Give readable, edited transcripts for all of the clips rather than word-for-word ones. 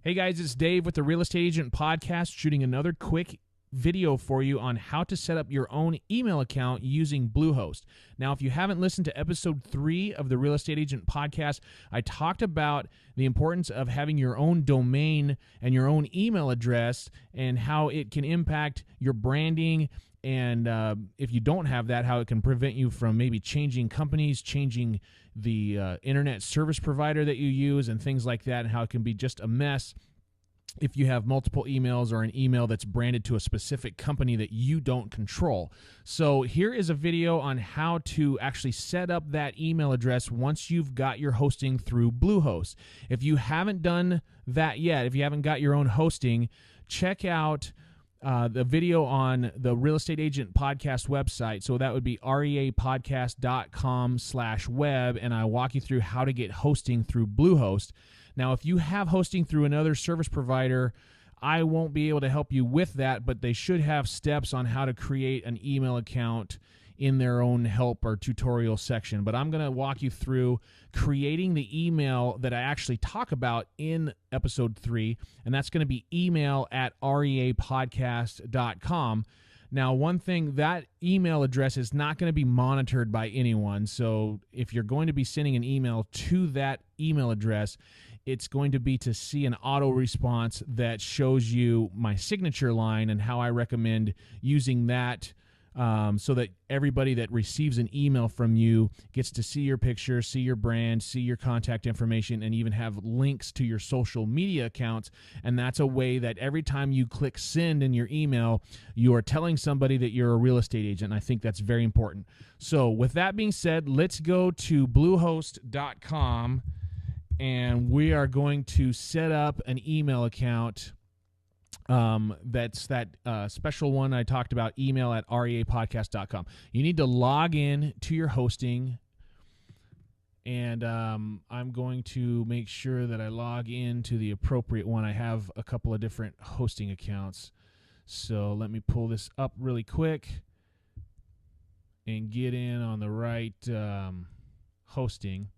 Hey guys, it's Dave with the Real Estate Agent Podcast, shooting another quick video for you on how to set up your own email account using Bluehost. Now, if you haven't listened to episode 3 of the Real Estate Agent Podcast, I talked about the importance of having your own domain and your own email address and how it can impact your branding. And if you don't have that, how it can prevent you from maybe changing companies, changing the internet service provider that you use and things like that, and how it can be just a mess if you have multiple emails or an email that's branded to a specific company that you don't control. So here is a video on how to actually set up that email address once you've got your hosting through Bluehost. If you haven't done that yet, if you haven't got your own hosting, check out the video on the Real Estate Agent Podcast website. So that would be reapodcast.com/web, and I walk you through how to get hosting through Bluehost. Now, if you have hosting through another service provider, I won't be able to help you with that, but they should have steps on how to create an email account in their own help or tutorial section. But I'm going to walk you through creating the email that I actually talk about in episode 3, and that's going to be email@reapodcast.com. Now, one thing, that email address is not going to be monitored by anyone. So if you're going to be sending an email to that email address, it's going to be to see an auto response that shows you my signature line and how I recommend using that, so that everybody that receives an email from you gets to see your picture, see your brand, see your contact information, and even have links to your social media accounts. And that's a way that every time you click send in your email, you are telling somebody that you're a real estate agent. And I think that's very important. So with that being said, let's go to bluehost.com, and we are going to set up an email account. That's that special one I talked about, email@reapodcast.com. You need to log in to your hosting, and I'm going to make sure that I log in to the appropriate one. I have a couple of different hosting accounts, so let me pull this up really quick and get in on the right hosting.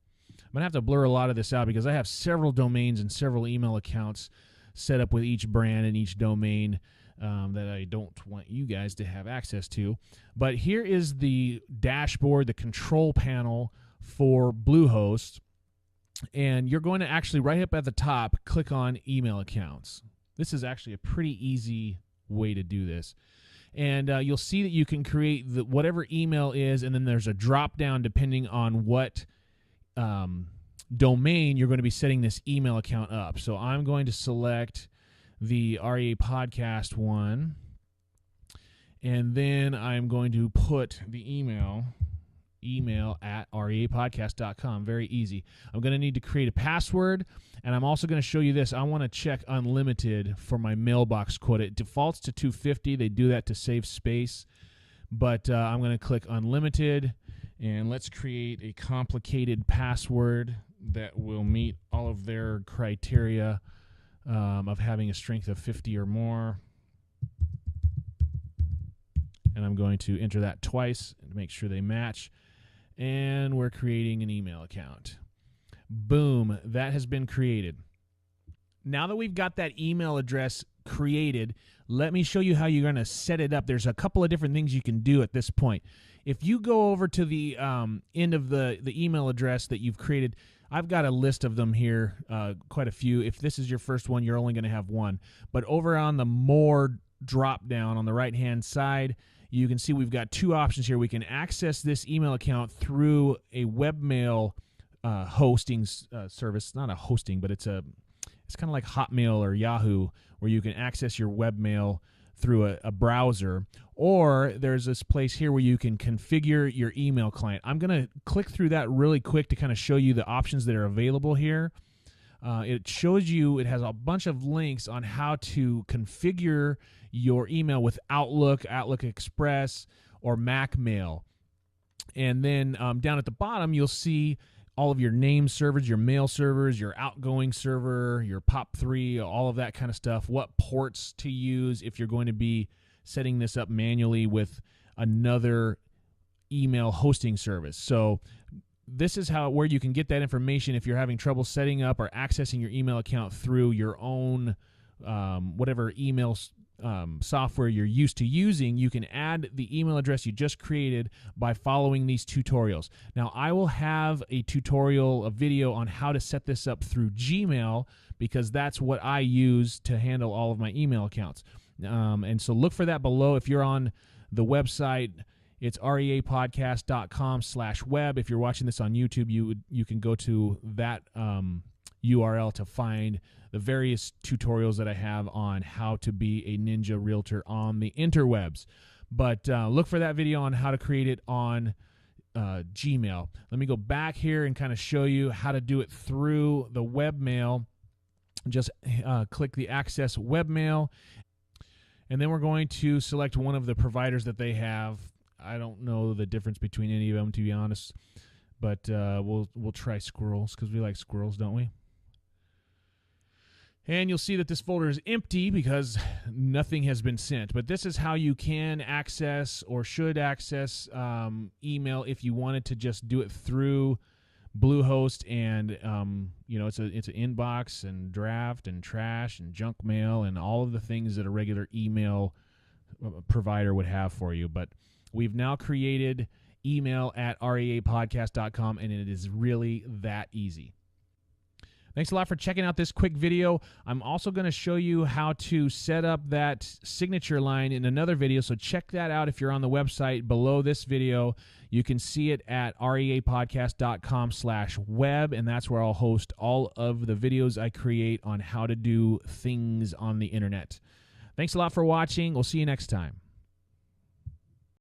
I'm going to have to blur a lot of this out because I have several domains and several email accounts set up with each brand and each domain that I don't want you guys to have access to. But here is the dashboard, the control panel for Bluehost. And you're going to actually, right up at the top, click on email accounts. This is actually a pretty easy way to do this. And you'll see that you can create whatever email is, and then there's a drop down depending on what domain you're going to be setting this email account up. So I'm going to select the REA Podcast one, and then I'm going to put the email@reapodcast.com. Very easy. I'm going to need to create a password, and I'm also going to show you this. I want to check unlimited for my mailbox quota. It defaults to 250. They do that to save space, but I'm going to click unlimited, and let's create a complicated password that will meet all of their criteria of having a strength of 50 or more. And I'm going to enter that twice to make sure they match. And we're creating an email account. Boom, that has been created. Now that we've got that email address created, let me show you how you're going to set it up. There's a couple of different things you can do at this point. If you go over to the end of the email address that you've created, I've got a list of them here, quite a few. If this is your first one, you're only going to have one. But over on the More drop down on the right-hand side, you can see we've got two options here. We can access this email account through a webmail hosting service. Not a hosting, but it's kind of like Hotmail or Yahoo, where you can access your webmail through a browser. Or there's this place here where you can configure your email client. I'm going to click through that really quick to kind of show you the options that are available here. It shows you, it has a bunch of links on how to configure your email with Outlook, Outlook Express, or Mac Mail. And then down at the bottom, you'll see all of your name servers, your mail servers, your outgoing server, your POP3, all of that kind of stuff, what ports to use if you're going to be setting this up manually with another email hosting service. So this is where you can get that information if you're having trouble setting up or accessing your email account through your own whatever email software you're used to using. You can add the email address you just created by following these tutorials. Now, I will have a tutorial, a video on how to set this up through Gmail, because that's what I use to handle all of my email accounts. And so look for that below. If you're on the website, it's reapodcast.com/web. If you're watching this on YouTube, you can go to that URL to find the various tutorials that I have on how to be a ninja realtor on the interwebs. But look for that video on how to create it on Gmail. Let me go back here and kind of show you how to do it through the webmail. Just click the Access Webmail, and then we're going to select one of the providers that they have. I don't know the difference between any of them, to be honest, but we'll try squirrels because we like squirrels, don't we? And you'll see that this folder is empty because nothing has been sent. But this is how you can access or should access email if you wanted to just do it through Bluehost. And it's an inbox and draft and trash and junk mail and all of the things that a regular email provider would have for you. But we've now created email at reapodcast.com, and it is really that easy. Thanks a lot for checking out this quick video. I'm also going to show you how to set up that signature line in another video, so check that out if you're on the website below this video. You can see it at reapodcast.com/web, and that's where I'll host all of the videos I create on how to do things on the internet. Thanks a lot for watching. We'll see you next time.